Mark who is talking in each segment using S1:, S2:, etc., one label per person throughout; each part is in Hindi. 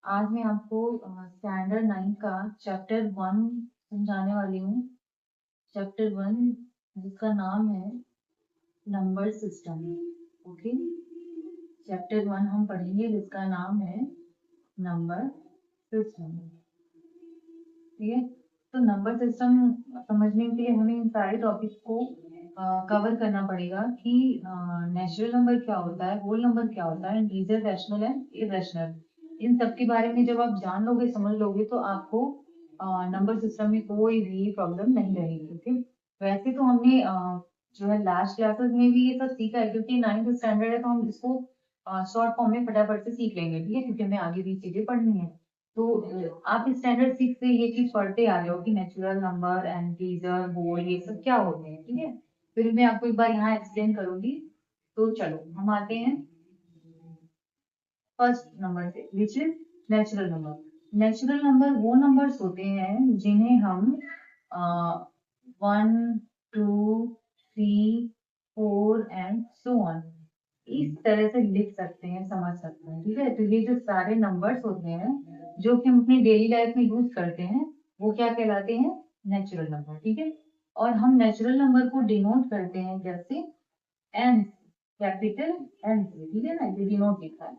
S1: आज मैं आपको स्टैंडर्ड 9 का चैप्टर 1 समझाने वाली हूँ। चैप्टर 1 जिसका नाम है नंबर सिस्टम। ओके, चैप्टर 1 हम पढ़ेंगे जिसका नाम है नंबर सिस्टम। ठीक है, तो नंबर सिस्टम समझने के लिए हमें इन सारे टॉपिक को कवर करना पड़ेगा कि नेचुरल नंबर क्या होता है, होल नंबर क्या होता है, इंटीजर, रैशनल एंड इरेशनल। इन सब के बारे में जब आप जान लोगे, समझ लोगे, तो आपको नंबर सिस्टम में कोई भी प्रॉब्लम नहीं रहेगी। ओके, वैसे तो हमने जो है लास्ट क्लासेस में भी ये सब सीखा है, क्योंकि 9th स्टैंडर्ड है तो हम इसको शॉर्ट फॉर्म में फटाफट से सीख लेंगे। ठीक है, क्योंकि हमें आगे भी चीजें पढ़नी है। तो आप स्टैंडर्ड 6 से ये चीज पढ़ते आ रहे हो कि नेचुरल नंबर, इंटीजर, होल, ये सब क्या होते हैं। ठीक है, फिर मैं आपको एक बार यहाँ एक्सप्लेन करूंगी। तो चलो हम आते हैं फर्स्ट नंबर से, which is natural number. Natural number वो नंबर्स होते हैं जिन्हें हम 1, 2, 3, 4 एंड सो ऑन इस तरह से लिख सकते हैं, समझ सकते हैं। ठीक है, तो ये जो सारे नंबर्स होते हैं जो कि हम अपनी डेली लाइफ में यूज करते हैं, वो क्या कहलाते हैं? Natural number. ठीक है, और हम नेचुरल नंबर को डिनोट करते हैं जैसे एन, कैपिटल एन से। ठीक है ना, ये डिनोट लिखा है।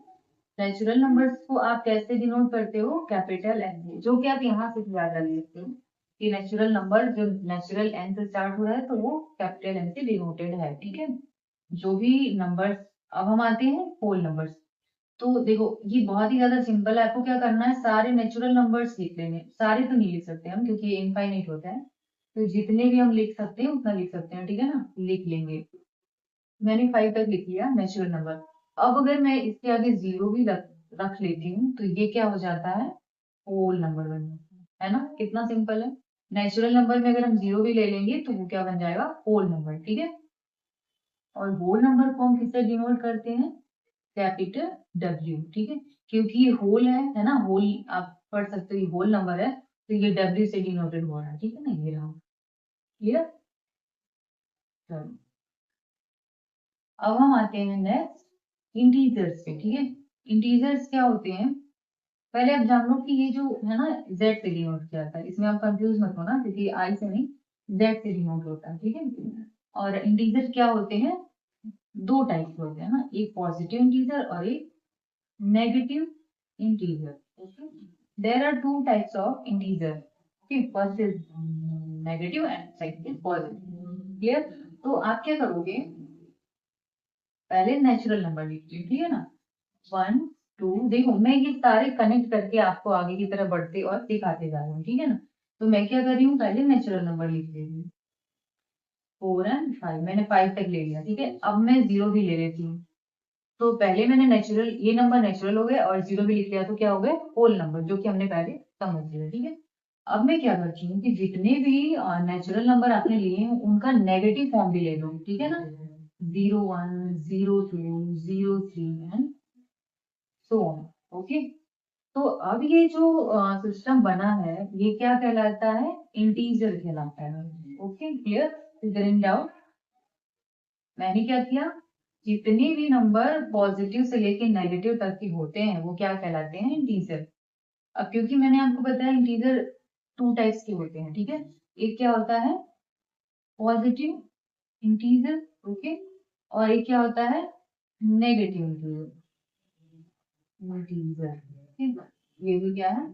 S1: नेचुरल नंबर्स को आप कैसे डिनोट करते हो? कैपिटल एन से, जो कि आप यहाँ से याद रख सकते हो कि नेचुरल नंबर जो नेचुरल एन से स्टार्ट हो रहा है तो वो कैपिटल एन से डिनोटेड है। ठीक है, जो भी नंबर्स। अब हम आते हैं होल नंबर्स। तो देखो ये बहुत ही ज्यादा सिंपल है। आपको क्या करना है, सारे नेचुरल नंबर्स लिख लेंगे। सारे तो नहीं लिख सकते हम क्योंकि ये इनफाइनाइट होता है, तो जितने भी हम लिख सकते हैं उतना लिख सकते हैं। ठीक है ना, लिख लेंगे। मैंने 5 तक लिख लिया नेचुरल नंबर। अब अगर मैं इसके आगे जीरो भी रख लेती हूँ तो ये क्या हो जाता है? होल नंबर बन जाता है ना। कितना सिंपल है। नेचुरल नंबर में अगर हम जीरो भी ले लेंगे तो वो क्या बन जाएगा? Whole number. ठीक है, और होल नंबर को हम किससे डिनोट करते हैं? Capital W. ठीक है, क्योंकि ये होल है ना, होल आप पढ़ सकते हो, ये होल नंबर है तो ये डब्ल्यू से डिनोटेड हो रहा है। ठीक है ना, ये रहा। क्लियर? चलो अब हम आते हैं नेक्स्ट इंटीजर्स पे। ठीक है, इंटीजर्स क्या होते हैं? पहले आप जान लो कि ये जो है ना जेड से डिनोट किया जाता है, इसमें आप कंफ्यूज मत होना क्योंकि आई से नहीं, जेड से डिनोट होता है। ठीक है, और इंटीजर क्या होते हैं? दो टाइप के होते हैं ना, एक पॉजिटिव इंटीजर और एक negative integer. okay, there are two types of integer. Okay, first is negative and second is positive. Clear? तो आप क्या करोगे, पहले नेचुरल नंबर लिखिए। ठीक है ना, 1, 2, देखो मैं ये सारे कनेक्ट करके आपको आगे की तरफ बढ़ते और दिखाते जा रही हूँ। ठीक है ना, तो मैं क्या कर रही हूँ, पहले नेचुरल नंबर लिख ले रही हूँ। 4 एंड 5, मैंने 5 तक ले लिया। ठीक है, अब मैं जीरो भी ले लेती हूँ। तो पहले मैंने नेचुरल, ये नंबर नेचुरल हो गए और जीरो भी लिख लिया तो क्या हो गए? होल नंबर, जो कि हमने पहले समझ लिया। ठीक है, अब मैं क्या करती हूँ कि जितने भी नेचुरल नंबर आपने लिए हैं उनका नेगेटिव फॉर्म भी ले लो। ठीक है ना, 01, 02, 03 एंड सो ऑन। ओके, तो अब ये जो सिस्टम बना है ये क्या कहलाता है? इंटीजर कहलाता है। Okay, clear? Is there any doubt? मैंने क्या किया, जितने भी नंबर पॉजिटिव से लेके नेगेटिव तक के होते हैं वो क्या कहलाते हैं? इंटीजर। अब क्योंकि मैंने आपको बताया इंटीजर टू टाइप्स के होते हैं। ठीक है, एक क्या होता है? Positive integer. ओके, और एक क्या होता है? Negative integer. इंटीजर, ठीक है, ये भी क्या है?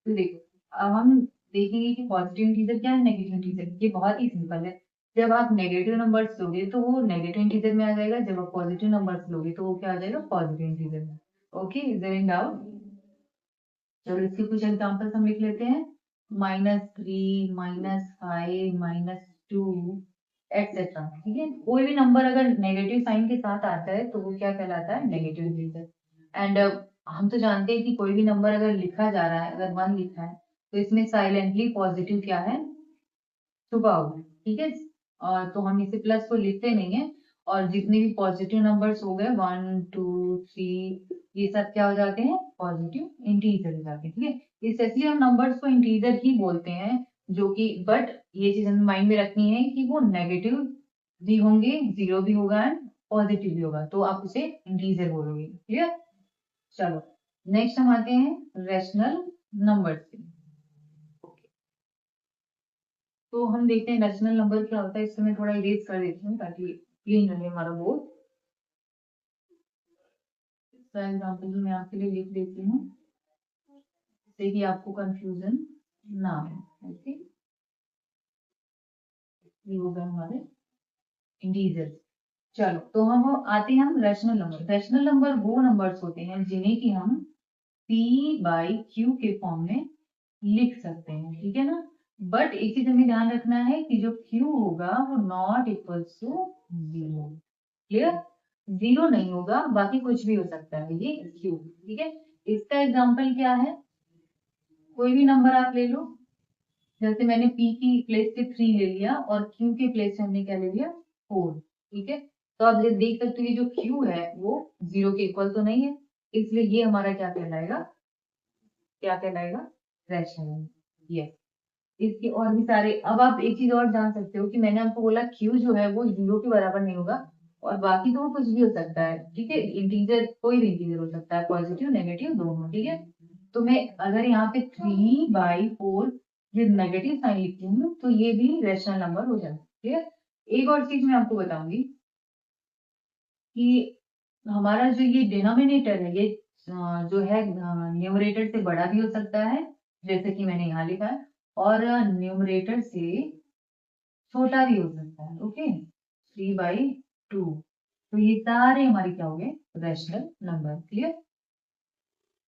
S1: तो देखो, अब हम देखेंगे कि पॉजिटिव इंटीजर क्या है, नेगेटिव इंटीजर। ये बहुत ही सिंपल है। जब आप नेगेटिव नंबर्स लोगे तो वो नेगेटिव इंटीजर में आ जाएगा, जब आप पॉजिटिव नंबर्स लोगे तो वो क्या आ जाएगा? पॉजिटिव इंटीजर में। Okay, is there any doubt? चलो इसके कुछ एग्जांपल्स हम लिख लेते हैं। -3, -5, -2 एक्सेट्रा। ठीक है, कोई भी नंबर अगर नेगेटिव साइन के साथ आता है तो वो क्या कहलाता है? Negative integer. एंड हम तो जानते हैं कि कोई भी नंबर अगर लिखा जा रहा है, अगर 1 लिखा है तो इसमें साइलेंटली पॉजिटिव क्या है? छुपा हुआ है। ठीक है, और तो हम इसे प्लस को लिखते नहीं है। और जितने भी पॉजिटिव नंबर्स हो गए 1, 2, 3, ये सब क्या हो जाते हैं? पॉजिटिव इंटीजर हो जाते हैं। ठीक है, इसलिए हम नंबर्स को इंटीजर ही बोलते हैं, जो कि बट ये चीज हमें माइंड में रखनी है कि वो नेगेटिव भी होंगे, जीरो भी होगा एंड पॉजिटिव भी होगा, तो आप उसे इंटीजर बोलोगे। क्लियर? चलो नेक्स्ट हम आते हैं रैशनल नंबर से। तो हम देखते हैं रैशनल नंबर क्या होता है। इससे मैं थोड़ा इरेज कर देती हूँ ताकि क्लीन रहे हमारा बोर्ड। इसका एग्जाम्पल भी मैं आपके लिए लिख देती हूँ जिससे कि आपको कंफ्यूजन ना हो। ओके, ये हो गए हमारे इंटीजर्स। चलो तो हम आते हैं हम रैशनल नंबर। रैशनल नंबर वो नंबर्स होते हैं जिन्हें कि हम p बाई क्यू के फॉर्म में लिख सकते हैं, ठीक है ना। बट एक चीज हमें ध्यान रखना है कि जो q होगा वो नॉट इक्वल्स टू 0। क्लियर? 0 नहीं होगा, बाकी कुछ भी हो सकता है ये q, ठीक है। इसका एग्जाम्पल क्या है, कोई भी नंबर आप ले लो। जैसे मैंने p की प्लेस पे 3 ले लिया और q के प्लेस पे हमने क्या ले लिया 4, ठीक है। तो आप देख सकते हो ये जो q है वो 0 के इक्वल तो नहीं है, इसलिए ये हमारा क्या कहलाएगा, क्या कहलाएगा, रैशनल। यस, इसके और भी सारे। अब आप एक चीज और जान सकते हो कि मैंने आपको बोला q जो है वो 0 के बराबर नहीं होगा और बाकी तो वो कुछ भी हो सकता है, ठीक है। इंटीजर, कोई भी इंटीजर हो सकता है, पॉजिटिव नेगेटिव दोनों, ठीक है। तो मैं अगर यहाँ पे 3/4 ये नेगेटिव साइन लिखती हूँ तो ये भी रैशनल नंबर हो जाता है, क्लियर। एक और चीज मैं आपको बताऊंगी कि हमारा जो ये डिनोमिनेटर है ये जो है न्यूमरेटर से बड़ा भी हो सकता है जैसे कि मैंने यहाँ लिखा है, और न्यूमरेटर से छोटा भी हो सकता है। ओके, 3/2। तो ये सारे हमारे क्या हो गए, रैशनल नंबर, क्लियर।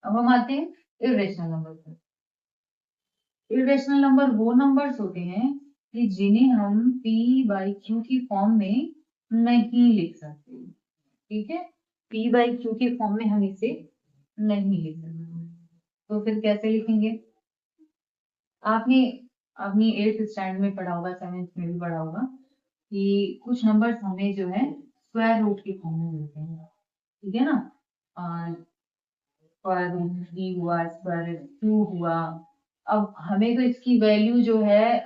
S1: अब हम आते हैं इरेशनल नंबर पर। इरेशनल नंबर वो नंबर्स होते हैं कि जिन्हें हम p बाई क्यू की फॉर्म में नहीं लिख सकते, ठीक है। p बाई क्यू की फॉर्म में हम इसे नहीं लिख सकते, तो फिर कैसे लिखेंगे। आपने अपनी 8th स्टैंडर्ड में पढ़ा होगा, 7th में भी पढ़ा होगा कि कुछ नंबर्स हमें जो है स्क्वायर रूट की फॉर्म में मिलते हैं, ठीक है ना। स्क्वायर रूट 3 हुआ, स्क्वायर रूट 2 हुआ। अब हमें तो इसकी वैल्यू जो है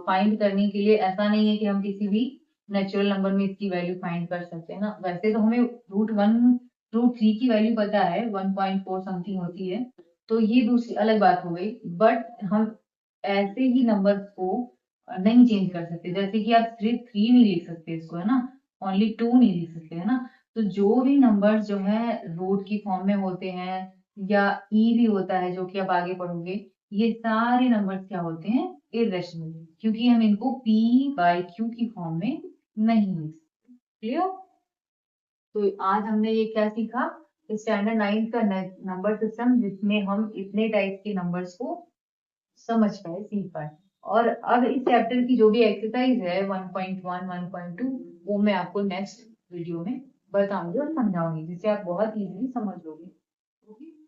S1: फाइंड करने के लिए ऐसा नहीं है कि हम किसी भी नेचुरल नंबर में इसकी वैल्यू फाइंड कर सकते हैं ना। वैसे तो हमें √1 √3 की वैल्यू पता है, 1.4 समथिंग होती है, तो ये दूसरी अलग बात हो गई। बट हम ऐसे ही नंबर्स को नहीं चेंज कर सकते, जैसे कि आप सिर्फ 3 नहीं लिख सकते इसको, है ना, ओनली 2 नहीं लिख सकते, है ना। तो जो भी नंबर्स जो है रूट की फॉर्म में होते हैं या ई भी होता है जो कि आप आगे पढ़ोगे, ये सारे नंबर्स क्या होते हैं, इरेशनल, क्योंकि हम इनको p बाई क्यू की फॉर्म में नहीं लिख सकते, क्लियर। तो आज हमने ये क्या सीखा, स्टैंडर्ड 9 का नंबर सिस्टम जिसमें हम इतने टाइप के नंबर्स को समझ पाए, सीख पाए। और अब इस चैप्टर की जो भी एक्सरसाइज है 1.1 1.2 वो मैं आपको नेक्स्ट वीडियो में बताऊंगी और समझाऊंगी जिससे आप बहुत इजीली समझ लोगे। ओके।